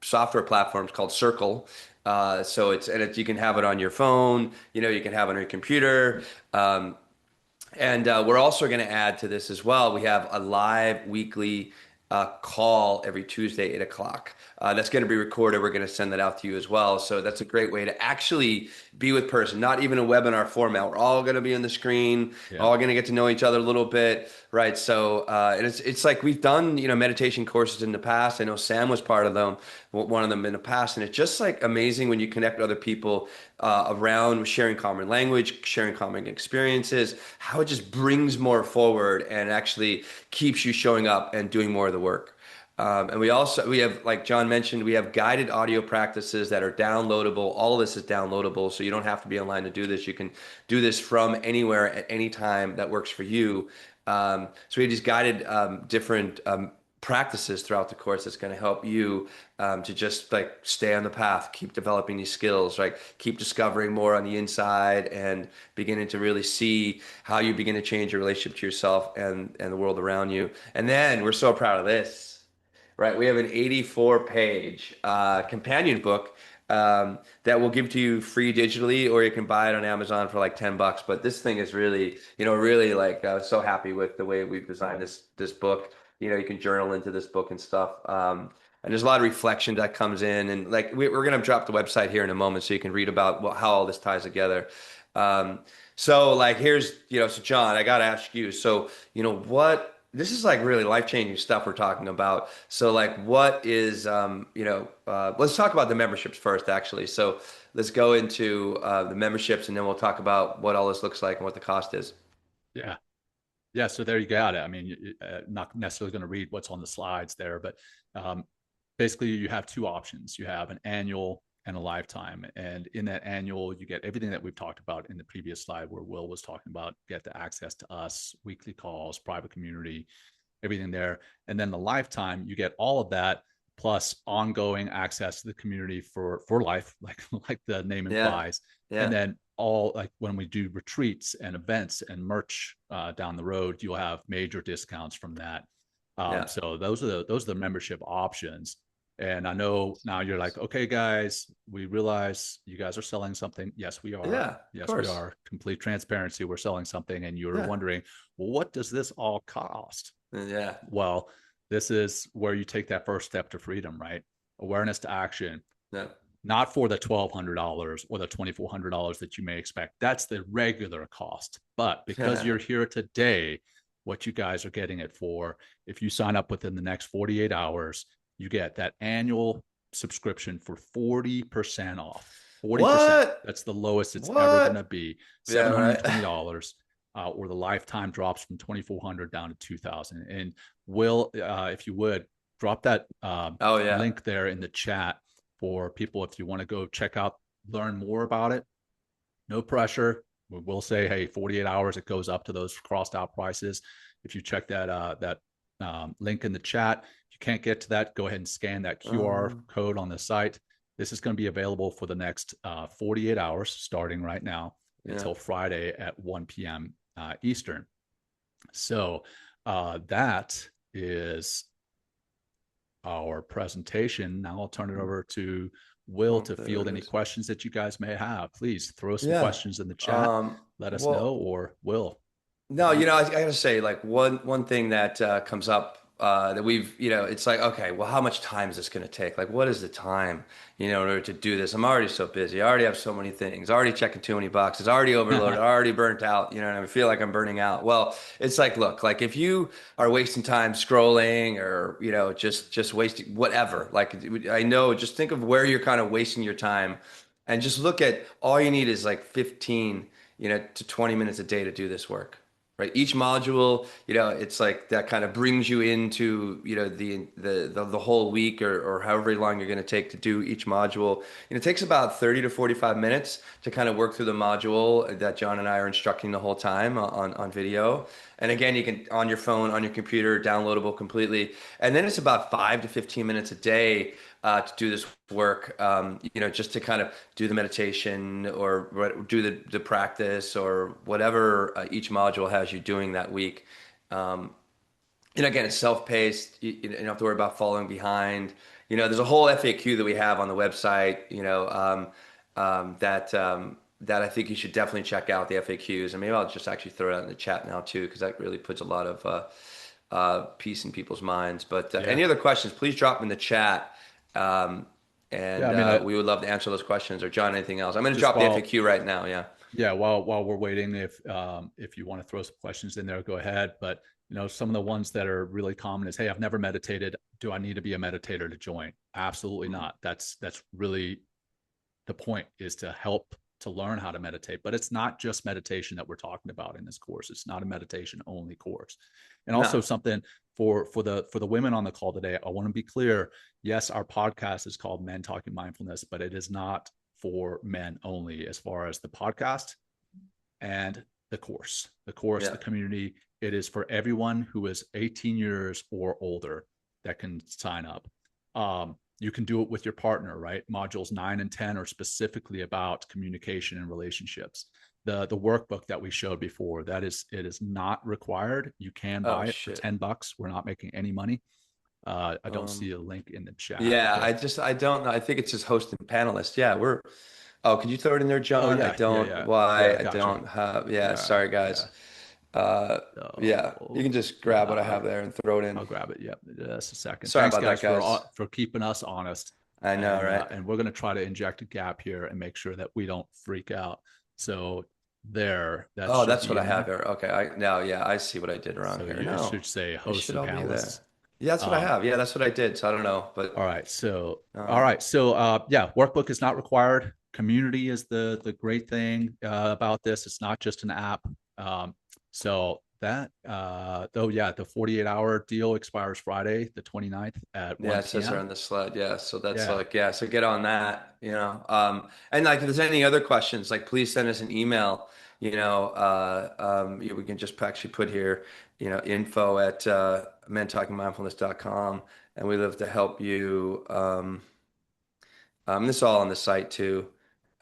software platforms called Circle. You can have it on your phone. You can have it on your computer. And we're also going to add to this as well. We have a live weekly call every Tuesday, 8 o'clock. That's going to be recorded. We're going to send that out to you as well. So that's a great way to actually be with person, not even a webinar format. We're all going to be on the screen, Yeah. all going to get to know each other a little bit, right? So and it's like we've done meditation courses in the past. I know Sam was part of them, one of them in the past, and it's just like amazing when you connect with other people around sharing common language, sharing common experiences, how it just brings more forward and actually keeps you showing up and doing more of the work. And we have, like John mentioned, we have guided audio practices that are downloadable. All of this is downloadable, so you don't have to be online to do this. You can do this from anywhere at any time that works for you. So we have these guided different practices throughout the course that's going to help you to just like stay on the path, keep developing these skills, right? Keep discovering more on the inside and beginning to really see how you begin to change your relationship to yourself and the world around you. And then we're so proud of this. Right, we have an 84-page companion book that we'll give to you free digitally, or you can buy it on Amazon for like $10. But this thing is really, really like so happy with the way we've designed this book. You can journal into this book and stuff. And there's a lot of reflection that comes in, and like we're gonna drop the website here in a moment so you can read about how all this ties together. Um, so like here's, so John, I gotta ask you. So what this is like really life-changing stuff we're talking about. So like what is let's talk about the memberships first actually. So let's go into the memberships and then we'll talk about what all this looks like and what the cost is. Yeah. Yeah, so there you got it. I mean, not necessarily going to read what's on the slides there, but um, basically you have two options. You have an annual and a lifetime. And in that annual, you get everything that we've talked about in the previous slide where Will was talking about, get the access to us, weekly calls, private community, everything there. And then the lifetime, you get all of that plus ongoing access to the community for life, like the name Yeah. implies. And Yeah. then all like when we do retreats and events and merch down the road, you'll have major discounts from that. Yeah. So those are the membership options. And I know now you're like, okay, guys, we realize you guys are selling something. Yes, we are. Yeah, of Yes, we course. are. Complete transparency. We're selling something. And you're Yeah. wondering, well, what does this all cost? Yeah. Well, this is where you take that first step to freedom, right? Awareness to action, Yeah. not for the $1,200 or the $2,400 that you may expect. That's the regular cost. But because you're here today, what you guys are getting it for, if you sign up within the next 48 hours, you get that annual subscription for 40% off. 40%. What? That's the lowest it's ever going to What? be. Yeah, right. $720. Or the lifetime drops from 2,400 down to 2,000. And Will, if you would, drop that Oh yeah. link there in the chat for people if you want to go check out, learn more about it. No pressure. We'll say, hey, 48 hours, it goes up to those crossed out prices. If you check that link in the chat, if you can't get to that, go ahead and scan that QR code on the site. This is going to be available for the next 48 hours, starting right now Yeah. until Friday at 1 p.m. Eastern. So that is our presentation. Now I'll turn it over to Will Oh, to there field it any is. questions that you guys may have. Please throw some Yeah. questions in the chat. Let us know, Well, or Will. no, I gotta say, like one thing that comes up that we've, it's like, okay, well, how much time is this gonna take? Like, what is the time, in order to do this? I'm already so busy. I already have so many things. Already checking too many boxes. Already overloaded. Already burnt out. And I feel like I'm burning out. Well, it's like, look, like if you are wasting time scrolling or just wasting whatever. Like I know, just think of where you're kind of wasting your time, and just look at all you need is like 15, to 20 minutes a day to do this work, right? Each module, it's like that kind of brings you into, the whole week or however long you're going to take to do each module. And it takes about 30 to 45 minutes to kind of work through the module that John and I are instructing the whole time on video. And again, you can on your phone, on your computer, downloadable completely. And then it's about 5 to 15 minutes a day to do this work, just to kind of do the meditation or do the practice or whatever each module has you doing that week. Um, and again, it's self-paced. You don't have to worry about falling behind. There's a whole FAQ that we have on the website, that I think you should definitely check out the FAQs. And maybe I'll just actually throw it out in the chat now too, because that really puts a lot of peace in people's minds. But Yeah. any other questions, please drop them in the chat. Um, Yeah. and I mean, we would love to answer those questions. Or John, anything else? I'm going to just drop the while, FAQ right now. Yeah. yeah, while we're waiting, if you want to throw some questions in there, go ahead. But some of the ones that are really common is, hey, I've never meditated. Do I need to be a meditator to join? Absolutely Mhm. not. That's really the point, is to help to learn how to meditate. But it's not just meditation that we're talking about in this course. It's not a meditation only course. And No. also something for the women on the call today, I want to be clear. Yes, our podcast is called Men Talking Mindfulness, but it is not for men only as far as the podcast and the Yeah. community. It is for everyone who is 18 years or older that can sign up. You can do it with your partner, right? Modules 9 and 10 are specifically about communication and relationships. The workbook that we showed before, it is not required. You can Oh buy it for shit. $10. We're not making any money. I don't Um, see a link in the chat, yeah, but I don't know. I think it's just hosting panelists. Yeah, oh, could you throw it in there, oh John? I yeah, yeah, don't, yeah, why yeah. I Gotcha. don't have, yeah, Yeah, sorry guys. yeah. Uh, yeah, you So can just yeah, grab what I have there and throw it in. I'll grab it. Yep, just a second. Sorry Thanks, about that, guys, guys. for keeping us honest, I know, right? and we're going to try to inject a gap here and make sure that we don't freak out. So there. That Oh, should that's be what I in have there. here. Okay, I now, yeah, I see what I did wrong So here. it No, should say they hosts should and all be panelists. there. Yeah, that's what I Um, have. Yeah, that's what I did. So I don't know, all but right. So all um, right. So yeah, workbook is not required. Community is the great thing about this. It's not just an app. Um, so that though, yeah, the 48-hour deal expires Friday, the 29th at yeah, 1 it says there p.m. on the slide. Yeah, so that's Yeah. like, yeah, so get on that, and like if there's any other questions, like please send us an email. We can just actually put here, info at mentalkingmindfulness.com, and we love to help you. This is all on the site too.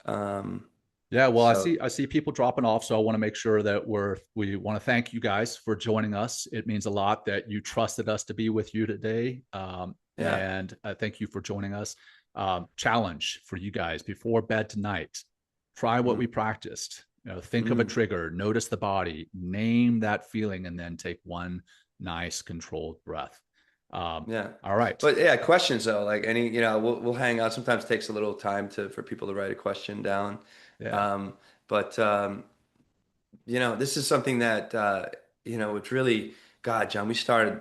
Um, Yeah, well, so I see people dropping off, so I want to make sure that we want to thank you guys for joining us. It means a lot that you trusted us to be with you today, yeah. and thank you for joining us. Challenge for you guys before bed tonight: try what Mm, we practiced. Think of a mm. trigger, notice the body, name that feeling, and then take one nice controlled breath. Um, Yeah. all right. But yeah, questions though, like any, we'll hang out. Sometimes it takes a little time for people to write a question down. Yeah. Um, but this is something that it's really, God, John, we started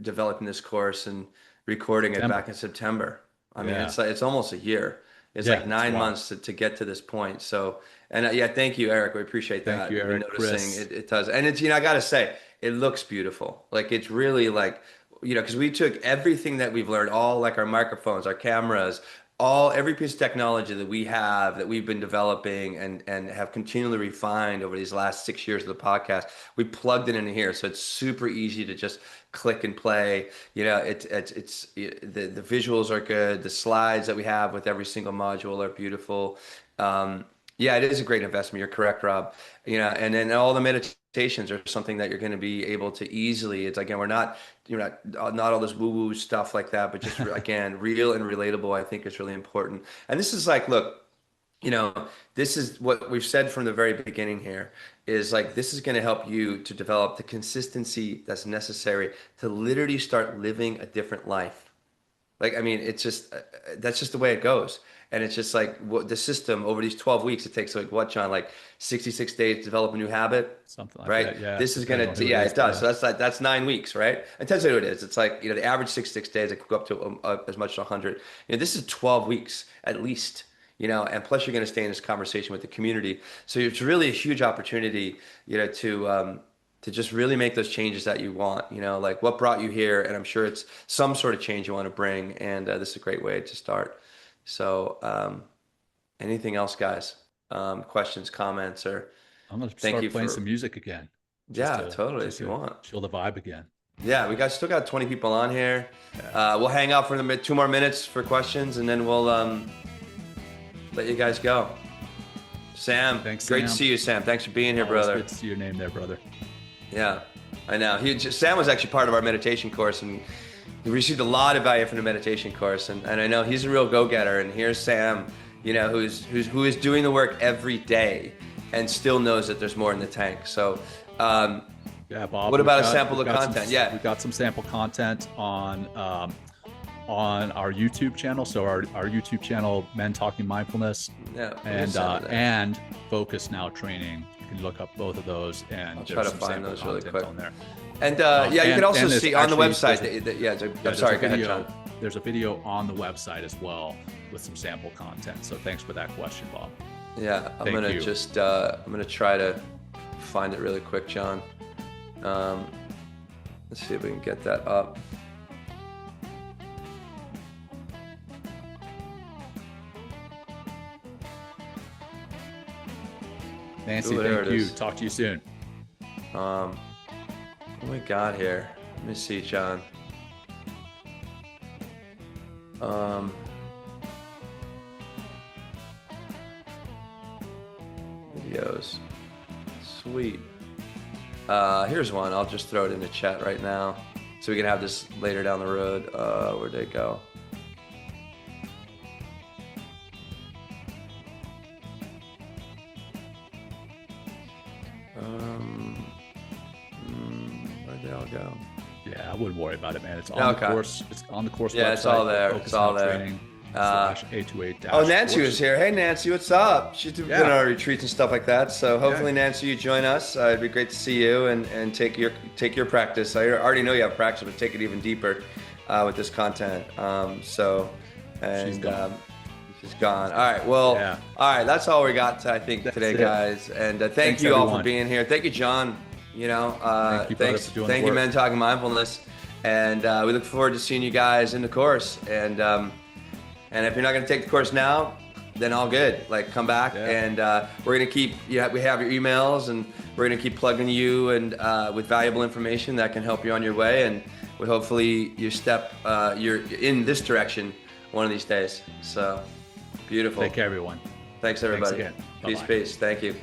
developing this course and recording it back September. in September. I mean, Yeah. it's almost a year. It's Yeah. like It's nine wild. months to get to this point. So, and yeah, thank you, Eric. We appreciate Thank that. you, We've been Eric, noticing Chris. it does. And it's, I gotta say, it looks beautiful. Like it's really like, because we took everything that we've learned, all like our microphones, our cameras, every piece of technology that we have that we've been developing and have continually refined over these last 6 years of the podcast, we plugged it in here, so it's super easy to just click and play. The visuals are good, the slides that we have with every single module are beautiful. Yeah, it is a great investment. You're correct, Rob. And then all the meditations are something that you're going to be able to easily. It's again, we're not, not all this woo-woo stuff like that, but just again, real and relatable. I think is really important. And this is like, look, this is what we've said from the very beginning here is like this is going to help you to develop the consistency that's necessary to literally start living a different life. Like, I mean, it's just that's just the way it goes. And it's just like what the system over these 12 weeks, it takes like what, John, like 66 days to develop a new habit, Something like right? that. Yeah. This is Depending gonna, on who it yeah, is, it but does. yeah. So that's like that's 9 weeks, right? And tells you what it is. It's like the average 66 days, it could go up to as much as 100. This is 12 weeks at least. And plus you're going to stay in this conversation with the community. So it's really a huge opportunity, to just really make those changes that you want, like what brought you here. And I'm sure it's some sort of change you want to bring. And this is a great way to start. So, anything else, guys? Questions, comments, or I'm gonna thank start you playing some for, music again, yeah, totally, just if you to want. chill the vibe again. Yeah, still got 20 people on here. Yeah. We'll hang out for 2 more minutes for questions and then we'll let you guys go. Sam, Thanks, great to Sam. see you, Sam. Thanks for being here, Always brother. good to see your name there, brother. Yeah, I know. Sam was actually part of our meditation course, and he received a lot of value from the meditation course. And I know he's a real go-getter. And here's Sam, who is doing the work every day, and still knows that there's more in the tank. So, Yeah, Bob. what about a sample of content? We've Yeah, got some sample content on our YouTube channel. So our YouTube channel, Men Talking Mindfulness, yeah. and Focus Now Training. You can look up both of those, and I'll try there's to some find sample those really content quick. on there. And yeah, you can also there's see on the actually- website. I'm sorry. Go ahead, video, John. There's a video on the website as well with some sample content. So thanks for that question, Bob. Yeah, I'm Thank gonna you. just I'm gonna try to find it really quick, John. Let's see if we can get that up. Nancy, Ooh, there thank it you. is. Talk to you soon. What do we got here? Let me see, John. Videos. Sweet. Here's one. I'll just throw it in the chat right now, so we can have this later down the road. Where'd they go? Where'd they all go? Yeah, I wouldn't worry about it, man. It's on Okay. the course. It's on the course Yeah, website. it's all there. Focus It's all Now there. Training. A2A Oh, Nancy was here. Hey, Nancy, what's up? She's been on our retreats and stuff like that. So hopefully, Nancy, you join us. It'd be great to see you and take your practice. I already know you have practice, but take it even deeper with this content. She's gone. She's gone. All right. Well, all right. That's all we got, today, guys. And thank you all for being here. Thank you, John. Thank you, Men Talking Mindfulness. And we look forward to seeing you guys in the course. And if you're not going to take the course now, then all good. Like, come back, and we're going to keep. We have your emails, and we're going to keep plugging you and with valuable information that can help you on your way. And with hopefully you're in this direction one of these days. So beautiful. Take care, everyone. Thanks, everybody. Thanks again. Peace, Bye-bye. peace. Thank you.